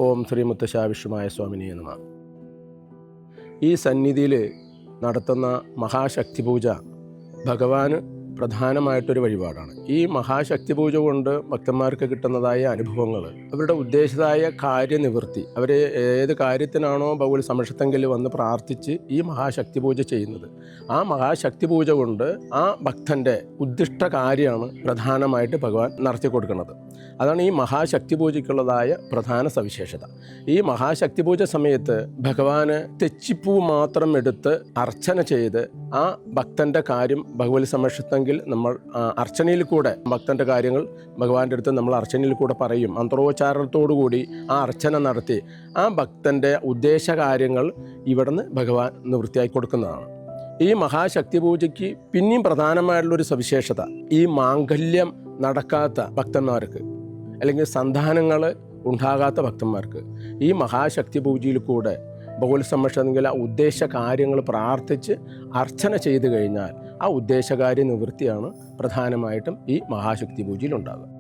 ഓം ശ്രീ മുത്തശ്ശാവിഷ്ണുമായ സ്വാമിനേ നമഃ. ഈ സന്നിധിയിൽ നടത്തുന്ന മഹാശക്തി പൂജ ഭഗവാന് പ്രധാനമായിട്ടൊരു വഴിപാടാണ്. ഈ മഹാശക്തി പൂജ കൊണ്ട് ഭക്തന്മാർക്ക് കിട്ടുന്നതായ അനുഭവങ്ങൾ, അവരുടെ ഉദ്ദേശിതമായ കാര്യനിവൃത്തി, അവർ ഏത് കാര്യത്തിനാണോ ഭഗവത് സമക്ഷത്തെങ്കിൽ വന്ന് പ്രാർത്ഥിച്ച് ഈ മഹാശക്തി പൂജ ചെയ്യുന്നത്, ആ മഹാശക്തി പൂജ കൊണ്ട് ആ ഭക്തൻ്റെ ഉദ്ദിഷ്ട കാര്യമാണ് പ്രധാനമായിട്ട് ഭഗവാൻ നടത്തി കൊടുക്കുന്നത്. അതാണ് ഈ മഹാശക്തി പൂജയ്ക്കുള്ളതായ പ്രധാന സവിശേഷത. ഈ മഹാശക്തി പൂജ സമയത്ത് ഭഗവാന് തെച്ചിപ്പൂ മാത്രം എടുത്ത് അർച്ചന ചെയ്ത് ആ ഭക്തൻ്റെ കാര്യം ഭഗവത് സമക്ഷത്തെങ്കിൽ നമ്മൾ അർച്ചനയിൽ കൂടെ ഭക്തൻ്റെ കാര്യങ്ങൾ ഭഗവാന്റെ അടുത്ത് നമ്മൾ അർച്ചനയിൽ കൂടെ പറയും. മന്ത്രോച്ചാരണത്തോടു കൂടി ആ അർച്ചന നടത്തി ആ ഭക്തൻ്റെ ഉദ്ദേശ കാര്യങ്ങൾ ഇവിടുന്ന് ഭഗവാൻ നിവൃത്തിയായി കൊടുക്കുന്നതാണ്. ഈ മഹാശക്തി പൂജയ്ക്ക് പിന്നെയും പ്രധാനമായിട്ടുള്ളൊരു സവിശേഷത, ഈ മാംഗല്യം നടക്കാത്ത ഭക്തന്മാർക്ക് അല്ലെങ്കിൽ സന്താനങ്ങൾ ഉണ്ടാകാത്ത ഭക്തന്മാർക്ക് ഈ മഹാശക്തി പൂജയിൽ കൂടെ ഭഗവത് സമക്ഷത്തെങ്കിൽ ആ ഉദ്ദേശ കാര്യങ്ങൾ പ്രാർത്ഥിച്ച് അർച്ചന ചെയ്തു കഴിഞ്ഞാൽ ആ ഉദ്ദേശകാര്യ നിവൃത്തിയാണ് പ്രധാനമായിട്ടും ഈ മഹാശക്തി പൂജയിൽ ഉണ്ടാകുക.